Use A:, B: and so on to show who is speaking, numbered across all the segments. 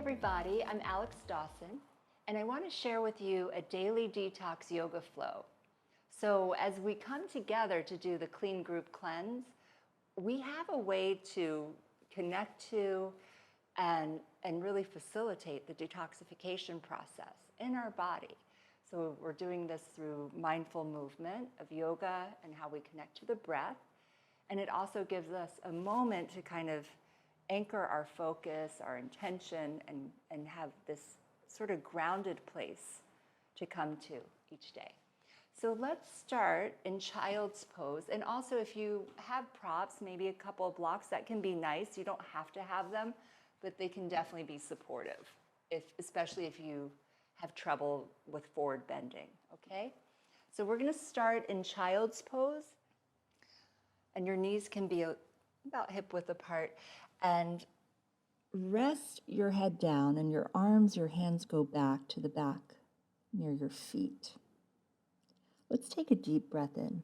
A: everybody, I'm Alex Dawson, and I want to share with you a daily detox yoga flow. So as we come together to do the clean group cleanse, we have a way to connect to and really facilitate the detoxification process in our body. So we're doing this through mindful movement of yoga and how we connect to the breath. And it also gives us a moment to kind of anchor our focus, our intention, and have this sort of grounded place to come to each day. So let's start in child's pose. And also if you have props, maybe a couple of blocks, that can be nice. You don't have to have them, but they can definitely be supportive, especially if you have trouble with forward bending, okay? So we're gonna start in child's pose, and your knees can be about hip width apart, and rest your head down, and your arms, your hands go back to the back near your feet. Let's take a deep breath in.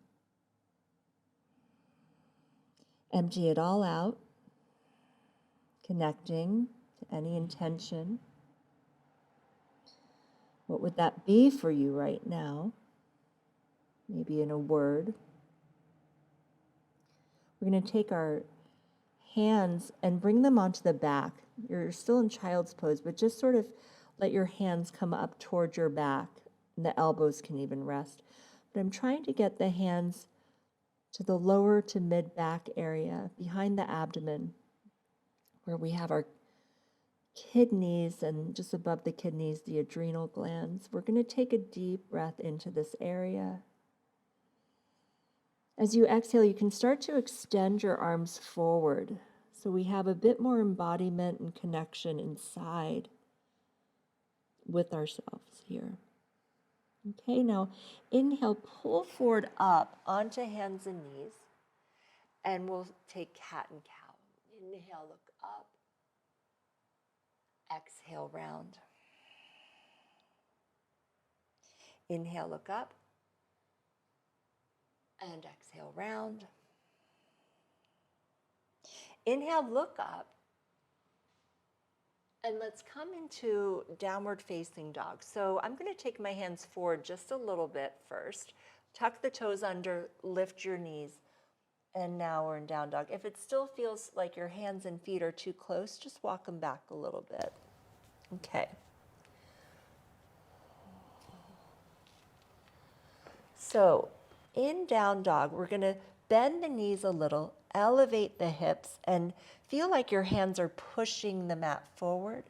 A: Empty it all out, connecting to any intention. What would that be for you right now? Maybe in a word. We're going to take our hands and bring them onto the back. You're still in child's pose, but just sort of let your hands come up towards your back, and the elbows can even rest. But I'm trying to get the hands to the lower to mid back area behind the abdomen, where we have our kidneys, and just above the kidneys, the adrenal glands. We're going to take a deep breath into this area. As you exhale, you can start to extend your arms forward, so we have a bit more embodiment and connection inside with ourselves here. Okay, now inhale, pull forward up onto hands and knees, and we'll take cat and cow. Inhale, look up. Exhale, round. Inhale, look up. And exhale, round. Inhale, look up. And let's come into downward facing dog. So I'm going to take my hands forward just a little bit first. Tuck the toes under, lift your knees. And now we're in down dog. If it still feels like your hands and feet are too close, just walk them back a little bit. Okay. So in down dog, we're going to bend the knees a little, elevate the hips, and feel like your hands are pushing the mat forward.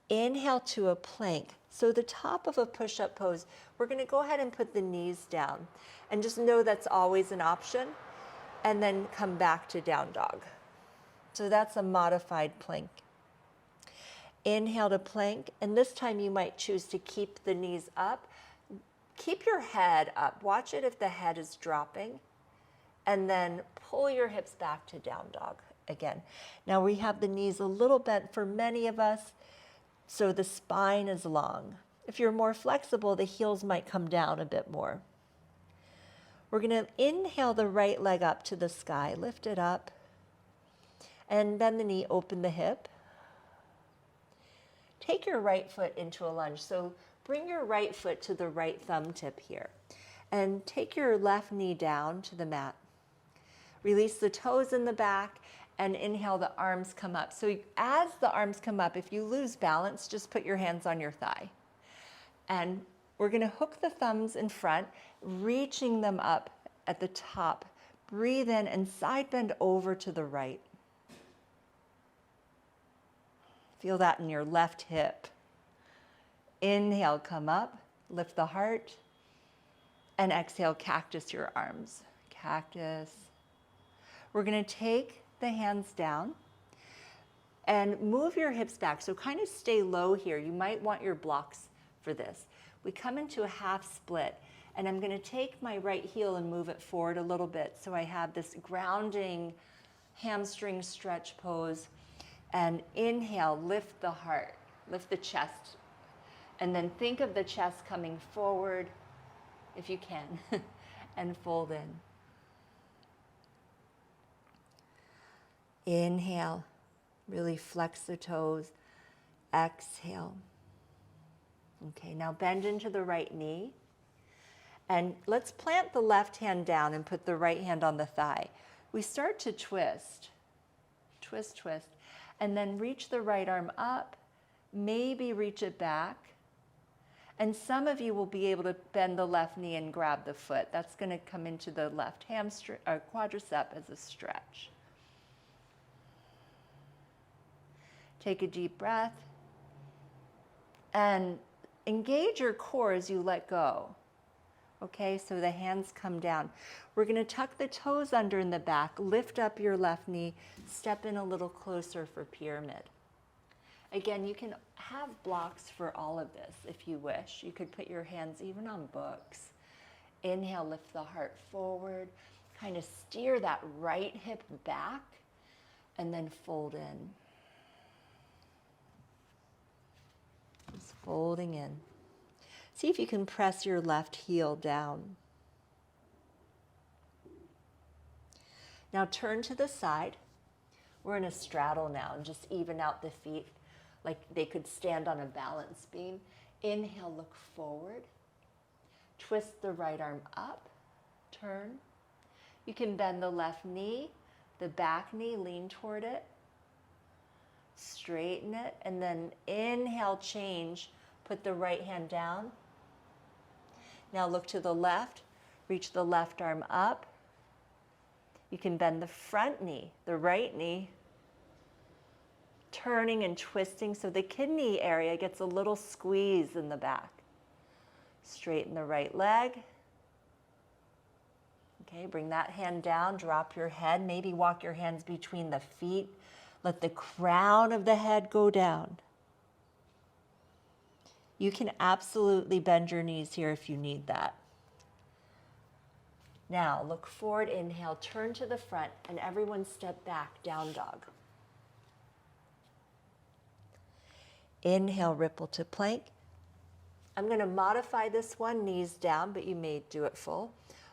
A: Inhale to a plank. So the top of a push-up pose, we're going to go ahead and put the knees down. And just know that's always an option. And then come back to down dog. So that's a modified plank. Inhale to plank, and this time you might choose to keep the knees up. Keep your head up. Watch it if the head is dropping. And then pull your hips back to down dog again. Now we have the knees a little bent for many of us, so the spine is long. If you're more flexible, the heels might come down a bit more. We're going to inhale the right leg up to the sky. Lift it up. And bend the knee, open the hip. Take your right foot into a lunge. So bring your right foot to the right thumb tip here. And take your left knee down to the mat. Release the toes in the back and inhale, the arms come up. So as the arms come up, if you lose balance, just put your hands on your thigh. And we're going to hook the thumbs in front, reaching them up at the top. Breathe in and side bend over to the right. Feel that in your left hip. Inhale, come up, lift the heart, and exhale, cactus your arms. Cactus. We're going to take the hands down and move your hips back. So kind of stay low here. You might want your blocks for this. We come into a half split, and I'm going to take my right heel and move it forward a little bit. So I have this grounding hamstring stretch pose. And inhale, lift the heart, lift the chest. And then think of the chest coming forward, if you can, and fold in. Inhale, Really flex the toes. Exhale. Okay, now bend into the right knee. And let's plant the left hand down and put the right hand on the thigh. We start to twist. Twist, twist. And then reach the right arm up. Maybe reach it back. And some of you will be able to bend the left knee and grab the foot. That's going to come into the left hamstring or quadricep as a stretch. Take a deep breath. And engage your core as you let go. Okay, so the hands come down. We're going to tuck the toes under in the back, lift up your left knee, step in a little closer for pyramid. Again, you can have blocks for all of this if you wish. You could put your hands even on books. Inhale, lift the heart forward, kind of steer that right hip back, and then fold in. Just folding in. See if you can press your left heel down. Now turn to the side. We're in a straddle now, and just even out the feet like they could stand on a balance beam. Inhale, look forward. Twist the right arm up, turn. You can bend the left knee, the back knee, lean toward it. Straighten it, and then inhale, change. Put the right hand down. Now look to the left, reach the left arm up. You can bend the front knee, the right knee, turning and twisting so the kidney area gets a little squeeze in the back. Straighten the right leg. Okay, bring that hand down, drop your head, maybe walk your hands between the feet. Let the crown of the head go down. You can absolutely bend your knees here if you need that. Now look forward, inhale, turn to the front, and everyone step back, down dog. Inhale, ripple to plank. I'm going to modify this one, knees down, but you may do it full.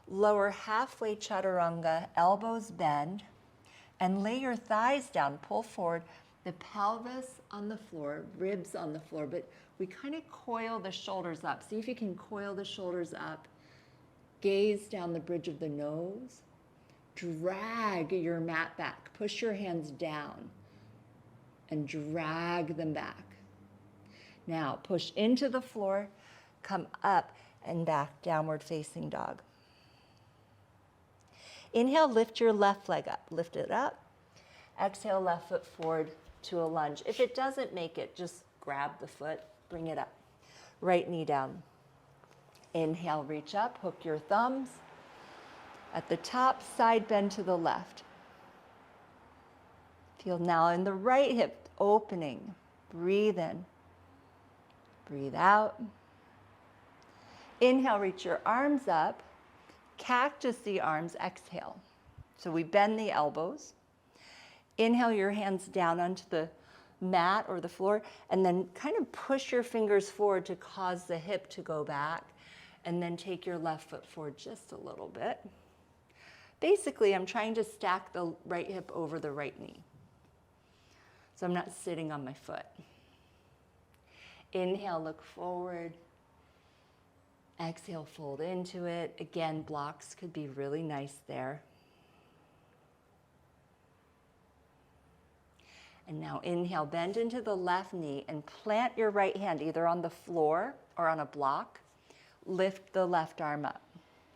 A: Lower halfway chaturanga, elbows bend, and lay your thighs down, pull forward, the pelvis on the floor, ribs on the floor, but we kind of coil the shoulders up. See if you can coil the shoulders up. Gaze down the bridge of the nose. Drag your mat back. Push your hands down and drag them back. Now push into the floor, come up and back, downward facing dog. Inhale, lift your left leg up. Lift it up. Exhale, left foot forward to a lunge. If it doesn't make it, just grab the foot, bring it up. Right knee down. Inhale, reach up, hook your thumbs. At the top, side bend to the left. Feel now in the right hip opening. Breathe in. Breathe out. Inhale, reach your arms up. Cactus the arms, exhale. So we bend the elbows. Inhale your hands down onto the mat or the floor, and then kind of push your fingers forward to cause the hip to go back, and then take your left foot forward just a little bit. Basically, I'm trying to stack the right hip over the right knee. So I'm not sitting on my foot. Inhale, look forward. Exhale, fold into it. Again, blocks could be really nice there. And now inhale, bend into the left knee and plant your right hand either on the floor or on a block. Lift the left arm up.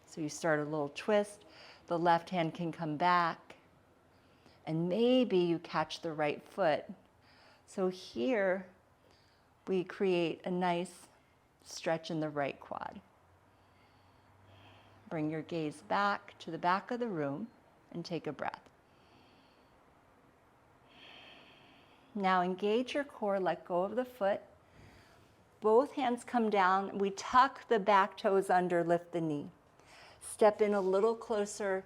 A: So you start a little twist. The left hand can come back. And maybe you catch the right foot. So here we create a nice stretch in the right quad. Bring your gaze back to the back of the room and take a breath. Now engage your core, let go of the foot. Both hands come down. We tuck the back toes under, lift the knee. Step in a little closer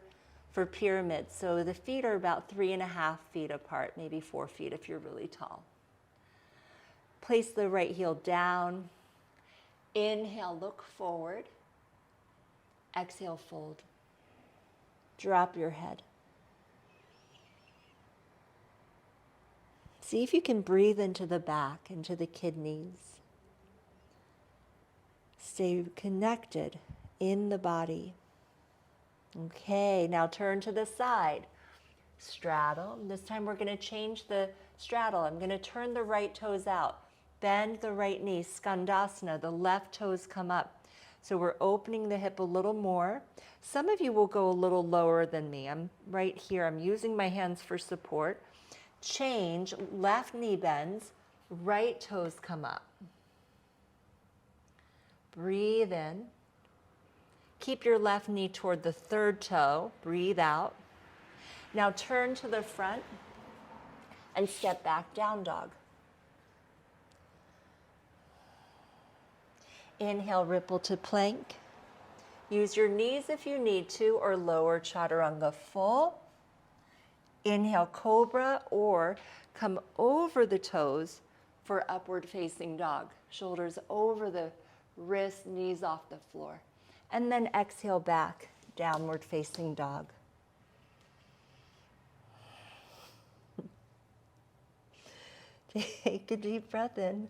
A: for pyramid. So the feet are about 3.5 feet apart, maybe 4 feet if you're really tall. Place the right heel down. Inhale, look forward. Exhale, fold. Drop your head. See if you can breathe into the back, into the kidneys. Stay connected in the body. Okay, now turn to the side. Straddle. This time we're going to change the straddle. I'm going to turn the right toes out. Bend the right knee, Skandasana. The left toes come up. So we're opening the hip a little more. Some of you will go a little lower than me. I'm right here. I'm using my hands for support. Change, left knee bends, right toes come up. Breathe in. Keep your left knee toward the third toe. Breathe out. Now turn to the front and step back, down dog. Inhale, ripple to plank. Use your knees if you need to, or lower chaturanga full. Inhale, cobra, or come over the toes for upward facing dog. Shoulders over the wrists, knees off the floor. And then exhale back, downward facing dog. Take a deep breath in.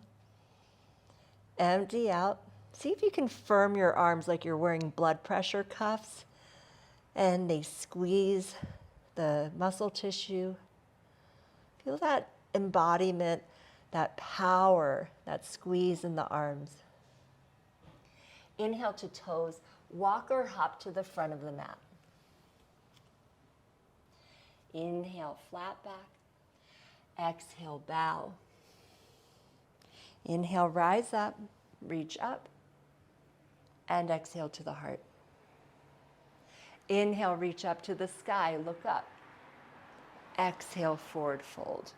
A: Empty out. See if you can firm your arms like you're wearing blood pressure cuffs, and they squeeze the muscle tissue. Feel that embodiment, that power, that squeeze in the arms. Inhale to toes. Walk or hop to the front of the mat. Inhale, flat back. Exhale, bow. Inhale, rise up, reach up, and exhale to the heart. Inhale, reach up to the sky, look up. Exhale, forward fold.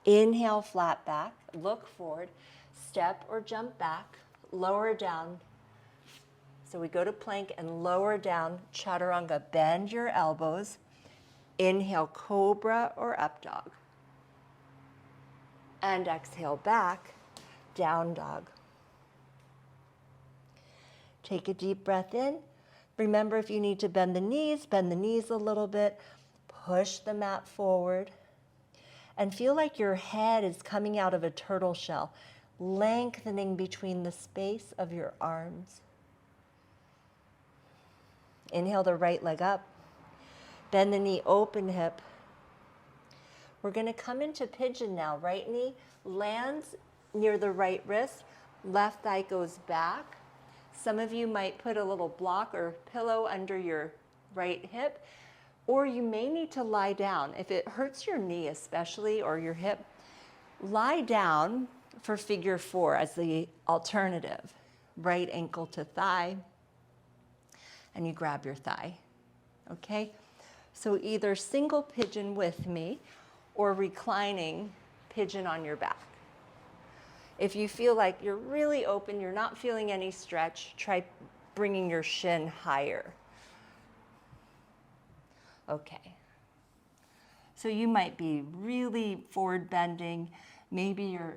A: Inhale, flat back, look forward, step or jump back, lower down. So we go to plank and lower down, chaturanga. Bend your elbows. Inhale, cobra or up dog. And exhale back, down dog. Take a deep breath in. Remember, if you need to bend the knees a little bit. Push the mat forward. And feel like your head is coming out of a turtle shell, lengthening between the space of your arms. Inhale the right leg up. Bend the knee, open hip. We're going to come into pigeon now. Right knee lands near the right wrist. Left thigh goes back. Some of you might put a little block or pillow under your right hip, or you may need to lie down. If it hurts your knee especially, or your hip, lie down for figure 4 as the alternative. Right ankle to thigh, and you grab your thigh, okay? So either single pigeon with me, or reclining pigeon on your back. If you feel like you're really open, you're not feeling any stretch, try bringing your shin higher. Okay. So you might be really forward bending. Maybe you're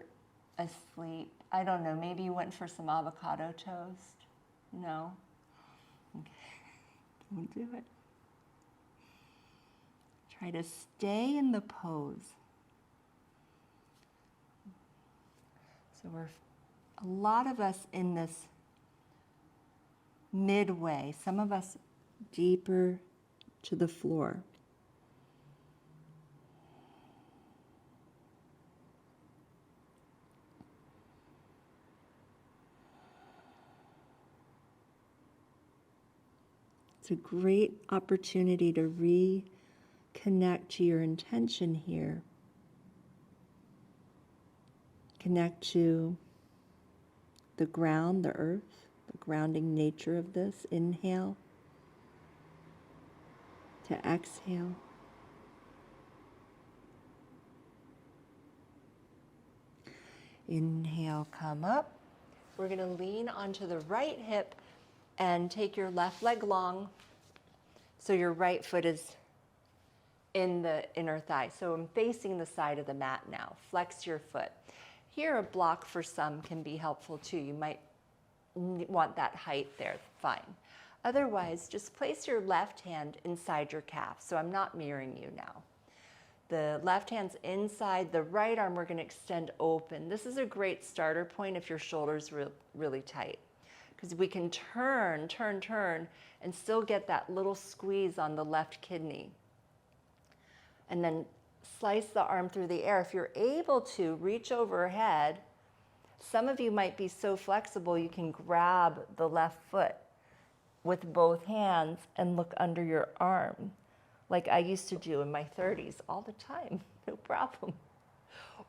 A: asleep. I don't know, maybe you went for some avocado toast. No? Okay. Don't do it. Try to stay in the pose. So we're, a lot of us in this midway, some of us deeper to the floor. It's a great opportunity to reconnect to your intention here. Connect to the ground, the earth, the grounding nature of this. Inhale to exhale. Inhale, come up. We're going to lean onto the right hip and take your left leg long so your right foot is in the inner thigh. So I'm facing the side of the mat now. Flex your foot. Here, a block for some can be helpful too. You might want that height there, fine. Otherwise, just place your left hand inside your calf. So I'm not mirroring you now. The left hand's inside, the right arm we're going to extend open. This is a great starter point if your shoulder's really tight, because we can turn, and still get that little squeeze on the left kidney. And then slice the arm through the air. If you're able to, reach overhead. Some of you might be so flexible you can grab the left foot with both hands and look under your arm, like I used to do in my 30s all the time, no problem.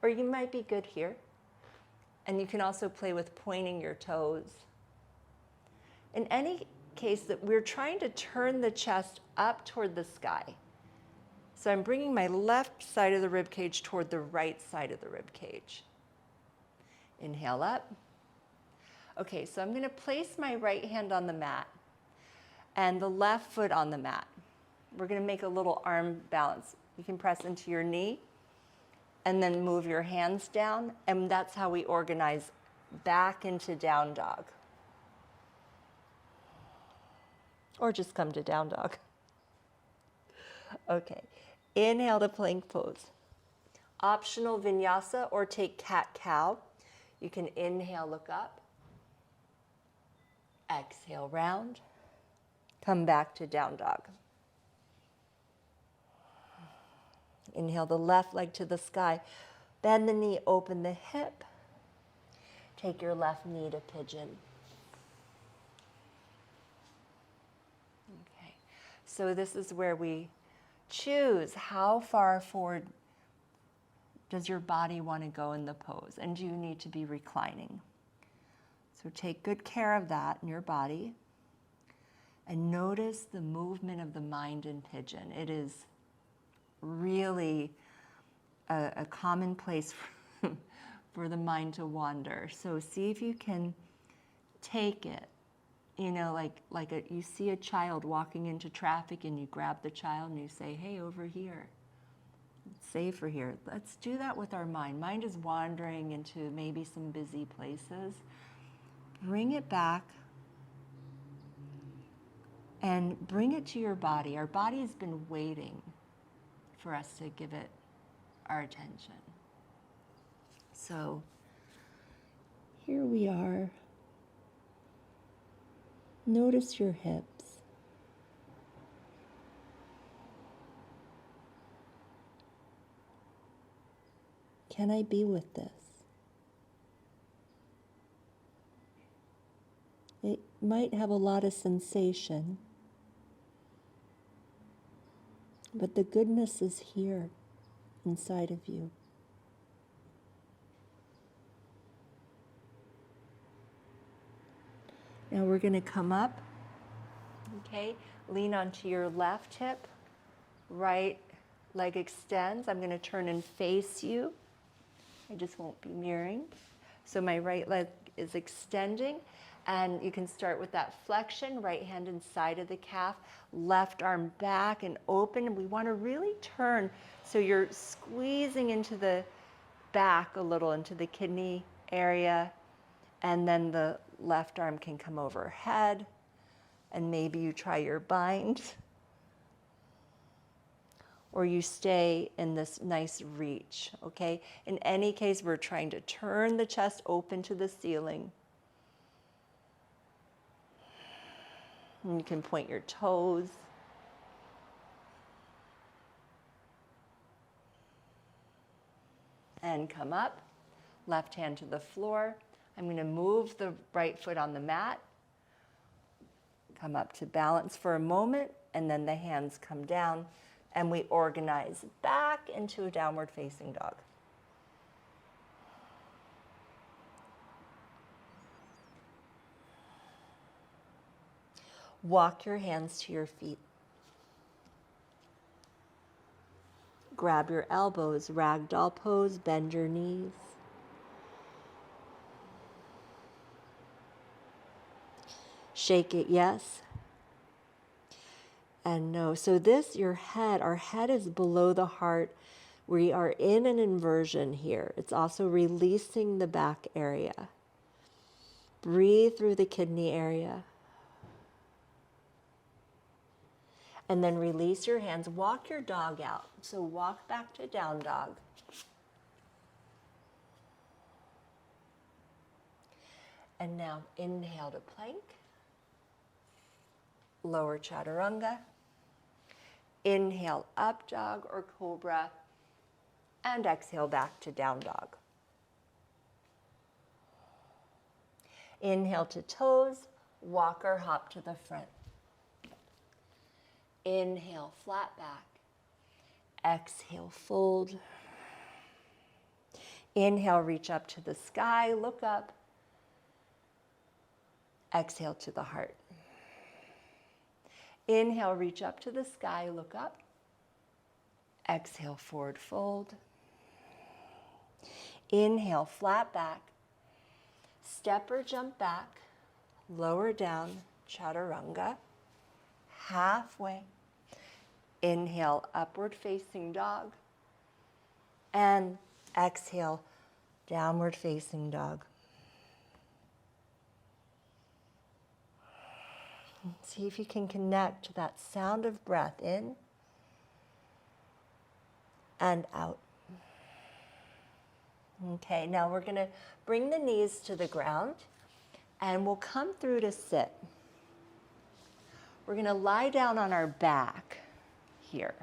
A: Or you might be good here. And you can also play with pointing your toes. In any case, that we're trying to turn the chest up toward the sky. So I'm bringing my left side of the rib cage toward the right side of the rib cage. Inhale up. Okay, so I'm going to place my right hand on the mat and the left foot on the mat. We're going to make a little arm balance. You can press into your knee and then move your hands down, and that's how we organize back into down dog. Or just come to down dog. Okay, inhale to plank pose. Optional vinyasa or take cat-cow. You can inhale, look up. Exhale, round. Come back to down dog. Inhale the left leg to the sky. Bend the knee, open the hip. Take your left knee to pigeon. Okay, so this is where we choose how far forward does your body want to go in the pose, and do you need to be reclining? So take good care of that in your body, and notice the movement of the mind in pigeon. It is really a common place for the mind to wander. So see if you can take it, you know, you see a child walking into traffic and you grab the child and you say, hey, over here, it's safer here. Let's do that with our mind. Mind is wandering into maybe some busy places. Bring it back and bring it to your body. Our body has been waiting for us to give it our attention. So here we are. Notice your hips. Can I be with this? It might have a lot of sensation, but the goodness is here inside of you. Now we're going to come up, okay? Lean onto your left hip, right leg extends. I'm going to turn and face you. I just won't be mirroring. So my right leg is extending, and you can start with that flexion, right hand inside of the calf, left arm back and open. And we want to really turn so you're squeezing into the back a little, into the kidney area, and then the left arm can come overhead, and maybe you try your bind, or you stay in this nice reach, okay? In any case, we're trying to turn the chest open to the ceiling. And you can point your toes. And come up, left hand to the floor. I'm going to move the right foot on the mat. Come up to balance for a moment, and then the hands come down, and we organize back into a downward facing dog. Walk your hands to your feet. Grab your elbows, ragdoll pose, bend your knees. Shake it, yes. And no. So this, your head, our head is below the heart. We are in an inversion here. It's also releasing the back area. Breathe through the kidney area. And then release your hands. Walk your dog out. So walk back to down dog. And now inhale to plank. Lower chaturanga. Inhale up dog or cobra. And exhale back to down dog. Inhale to toes. Walk or hop to the front. Inhale, flat back. Exhale, fold. Inhale, reach up to the sky, look up. Exhale to the heart. Inhale, reach up to the sky, look up. Exhale, forward fold. Inhale, flat back. Step or jump back. Lower down, chaturanga. Halfway. Inhale, upward facing dog. And exhale, downward facing dog. See if you can connect to that sound of breath in and out. Okay, now we're going to bring the knees to the ground and we'll come through to sit. We're going to lie down on our back here.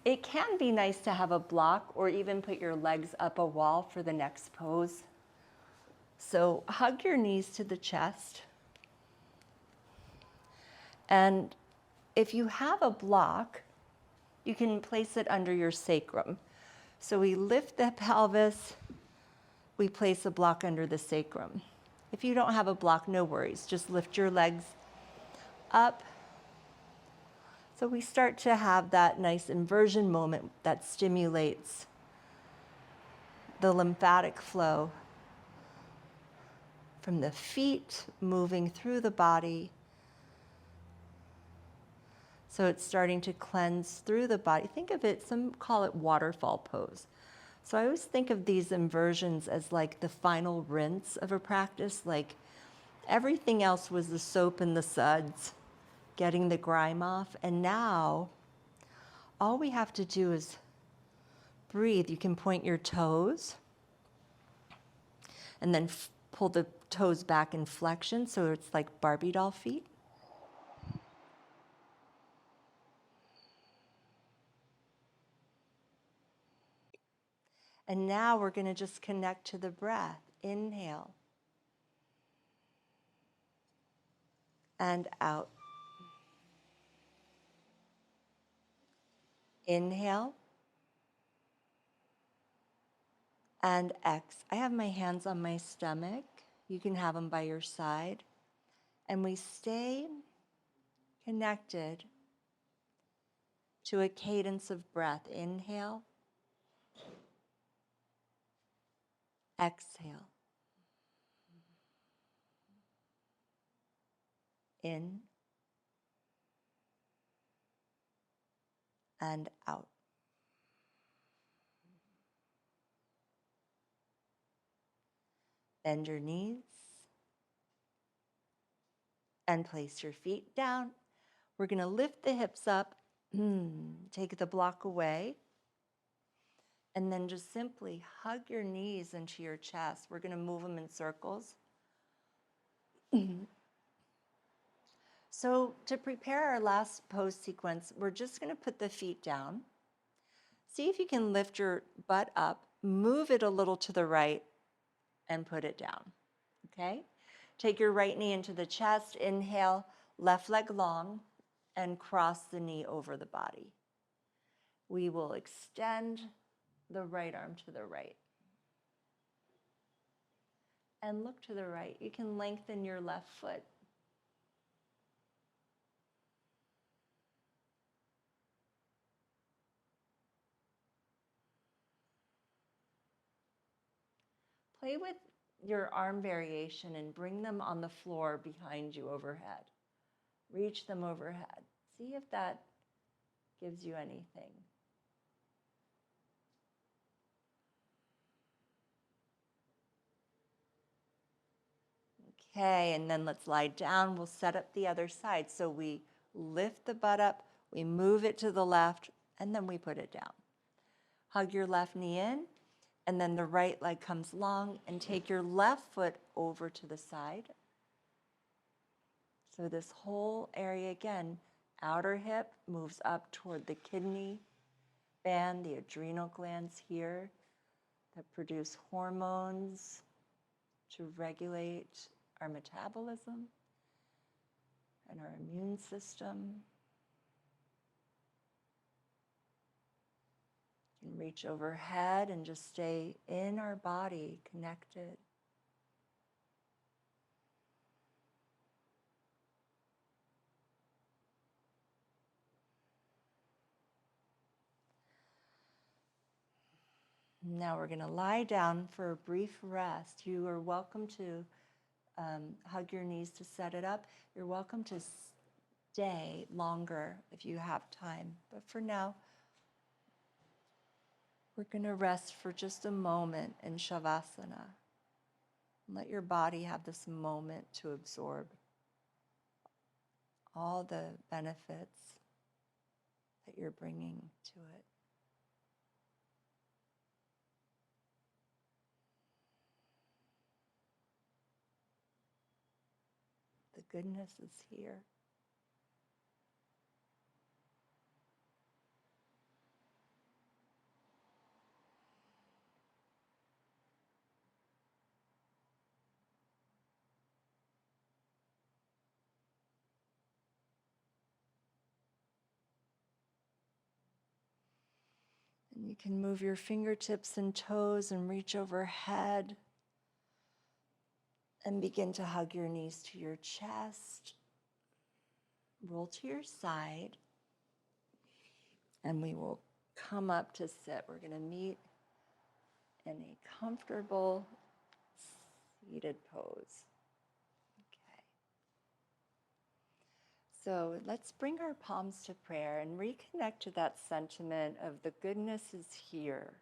A: It can be nice to have a block or even put your legs up a wall for the next pose. So hug your knees to the chest. And if you have a block, you can place it under your sacrum. So we lift the pelvis, we place a block under the sacrum. If you don't have a block, no worries. Just lift your legs up. So we start to have that nice inversion moment that stimulates the lymphatic flow from the feet moving through the body. So it's starting to cleanse through the body. Think of it, some call it waterfall pose. So I always think of these inversions as like the final rinse of a practice, like everything else was the soap and the suds, getting the grime off. And now all we have to do is breathe. You can point your toes and then pull the toes back in flexion so it's like Barbie doll feet. And now we're going to just connect to the breath. Inhale. And out. Inhale. And exhale. I have my hands on my stomach. You can have them by your side. And we stay connected to a cadence of breath. Inhale. Exhale. In and out. Bend your knees and place your feet down. We're going to lift the hips up, take the block away, and then just simply hug your knees into your chest. We're going to move them in circles. So to prepare our last pose sequence, we're just going to put the feet down. See if you can lift your butt up, move it a little to the right, and put it down, okay? Take your right knee into the chest, inhale, left leg long, and cross the knee over the body. We will extend the right arm to the right. And look to the right. You can lengthen your left foot. Play with your arm variation and bring them on the floor behind you overhead. Reach them overhead. See if that gives you anything. Okay, and then let's lie down. We'll set up the other side. So we lift the butt up, we move it to the left, and then we put it down. Hug your left knee in, and then the right leg comes long, and take your left foot over to the side. So this whole area again, outer hip moves up toward the kidney band, the adrenal glands here that produce hormones to regulate our metabolism and our immune system. You can reach overhead and just stay in our body, connected. Now we're going to lie down for a brief rest. You are welcome to hug your knees to set it up. You're welcome to stay longer if you have time. But for now, we're going to rest for just a moment in Shavasana. Let your body have this moment to absorb all the benefits that you're bringing to it. The goodness is here. And you can move your fingertips and toes and reach overhead and begin to hug your knees to your chest. Roll to your side, and we will come up to sit. We're going to meet in a comfortable seated pose. Okay. So let's bring our palms to prayer and reconnect to that sentiment of the goodness is here.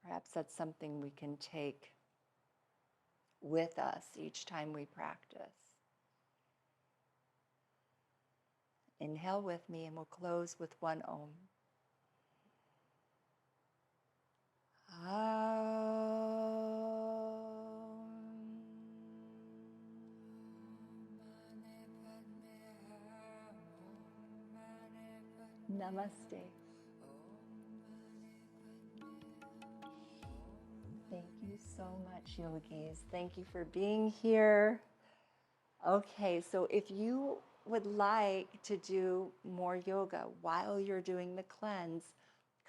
A: Perhaps that's something we can take with us each time we practice. Inhale with me, and we'll close with one Om. Namaste. Thank you so much, yogis. Thank you for being here. Okay, so if you would like to do more yoga while you're doing the cleanse,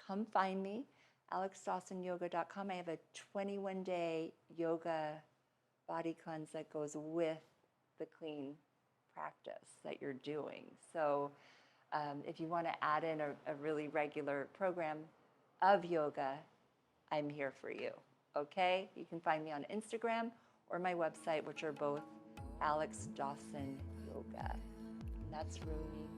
A: come find me, alexdawsonyoga.com. I have a 21-day yoga body cleanse that goes with the clean practice that you're doing. So if you want to add in a really regular program of yoga, I'm here for you. Okay? You can find me on Instagram or my website, which are both Alex Dawson Yoga. And that's Rumi.